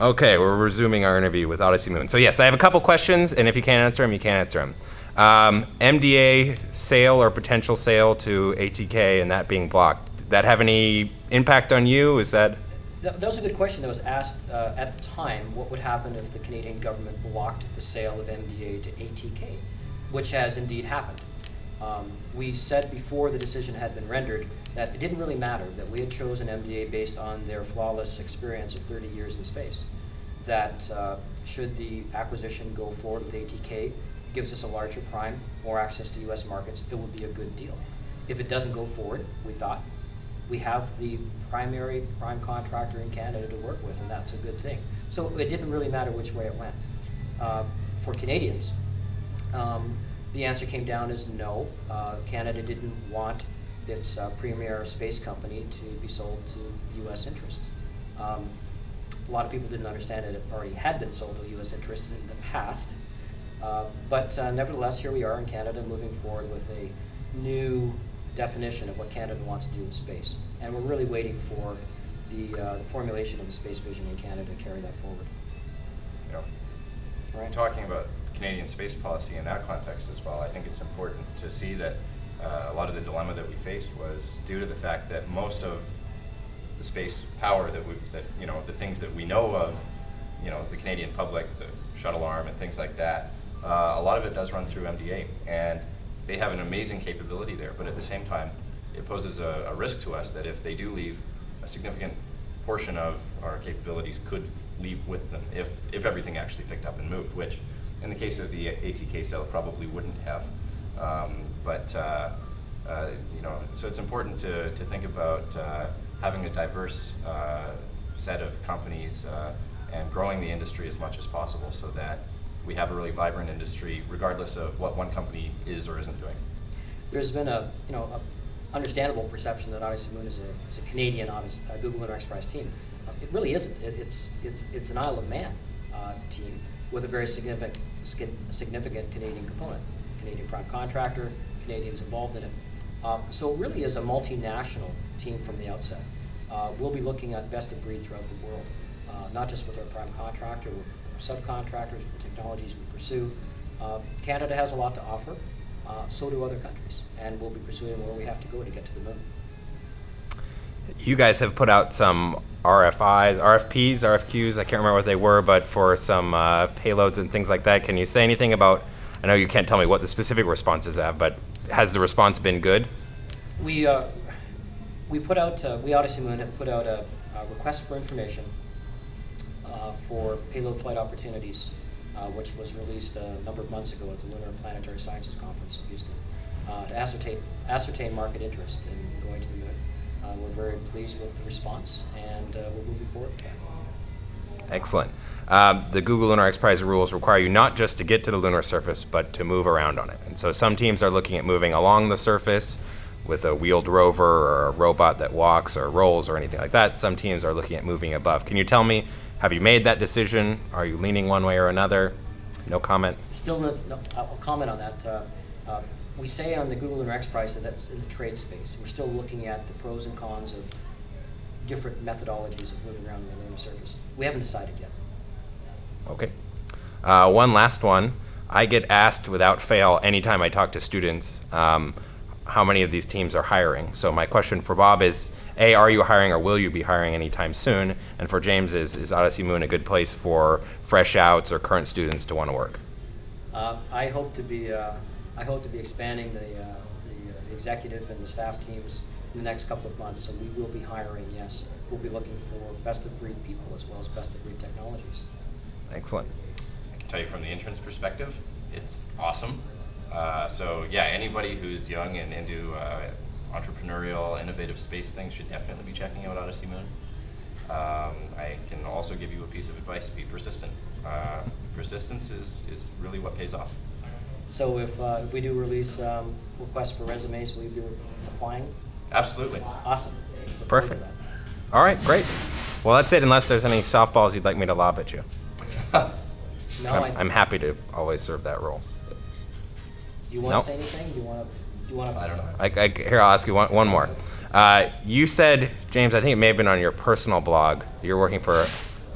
Okay, we're resuming our interview with Odyssey Moon. So yes, I have a couple questions, and if you can't answer them, you can't answer them. MDA sale or potential sale to ATK and that being blocked, did that have any impact on you? Is that? That was a good question that was asked at the time. What would happen if the Canadian government blocked the sale of MDA to ATK, which has indeed happened. We said before the decision had been rendered that it didn't really matter, that we had chosen MDA based on their flawless experience of 30 years in space, that should the acquisition go forward with ATK, gives us a larger prime, more access to US markets, it would be a good deal. If it doesn't go forward, we thought, we have the primary prime contractor in Canada to work with, and that's a good thing. So it didn't really matter which way it went. For Canadians, the answer came down as no. Canada didn't want its premier space company to be sold to US interests. A lot of people didn't understand that it already had been sold to US interests in the past. But nevertheless, here we are in Canada moving forward with a new definition of what Canada wants to do in space. And we're really waiting for the formulation of the space vision in Canada to carry that forward. Yeah. All right. Talking about Canadian space policy in that context as well, I think it's important to see that a lot of the dilemma that we faced was due to the fact that most of the space power that the things that we know of, the Canadian public, the shuttle arm and things like that, a lot of it does run through MDA, and they have an amazing capability there, but at the same time, it poses a risk to us that if they do leave, a significant portion of our capabilities could leave with them if everything actually picked up and moved, which in the case of the ATK sale, it probably wouldn't have. So it's important to think about having a diverse set of companies and growing the industry as much as possible so that we have a really vibrant industry regardless of what one company is or isn't doing. There's been a understandable perception that Odyssey Moon is a Canadian Google Lunar X Prize team. It really isn't. It's an Isle of Man team with a very significant Canadian component. Canadian prime contractor, Canadians involved in it. So it really is a multinational team from the outset. We'll be looking at best of breed throughout the world, not just with our prime contractor, with our subcontractors, with the technologies we pursue. Canada has a lot to offer, so do other countries, and we'll be pursuing where we have to go to get to the moon. You guys have put out some RFPs, RFQs, I can't remember what they were, but for some payloads and things like that. Can you say anything about, I know you can't tell me what the specific responses have, but has the response been good? We put out, we Odyssey Moon have put out a request for information for payload flight opportunities, which was released a number of months ago at the Lunar Planetary Sciences Conference in Houston, to ascertain market interest in going to the moon. We're very pleased with the response, and we're moving forward with that. Excellent. The Google Lunar X Prize rules require you not just to get to the lunar surface, but to move around on it. And so some teams are looking at moving along the surface with a wheeled rover or a robot that walks or rolls or anything like that. Some teams are looking at moving above. Can you tell me, have you made that decision? Are you leaning one way or another? No comment? Still, no, I'll comment on that. We say on the Google Lunar X Prize that that's in the trade space. We're still looking at the pros and cons of different methodologies of moving around the lunar surface. We haven't decided yet. Okay. One last one. I get asked without fail anytime I talk to students how many of these teams are hiring. So my question for Bob is, A, are you hiring or will you be hiring anytime soon? And for James, is Odyssey Moon a good place for fresh outs or current students to want to work? I hope to be expanding the executive and the staff teams in the next couple of months. So we will be hiring, yes. We'll be looking for best of breed people as well as best of breed technologies. Excellent. I can tell you from the entrance perspective, it's awesome. So yeah, anybody who's young and into entrepreneurial, innovative space things should definitely be checking out Odyssey Moon. I can also give you a piece of advice: be persistent. Persistence is really what pays off. So if we do release requests for resumes, will you be applying? Absolutely. Awesome. Perfect. All right, great. Well, that's it, unless there's any softballs you'd like me to lob at you. No, I'm happy to always serve that role. Do you want to say anything? Do you want to? I don't know. Here, I'll ask you one more. You said, James, I think it may have been on your personal blog, you're working for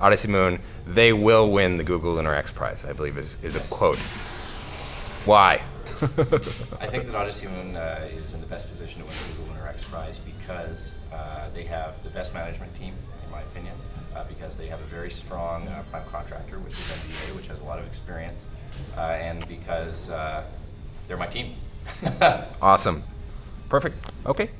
Odyssey Moon, they will win the Google Lunar X Prize, I believe is Yes. a quote. Why? I think that Odyssey Moon is in the best position to win the Google Lunar X Prize because they have the best management team, in my opinion, because they have a very strong prime contractor, which is MDA, which has a lot of experience, and because they're my team. Awesome. Perfect. Okay.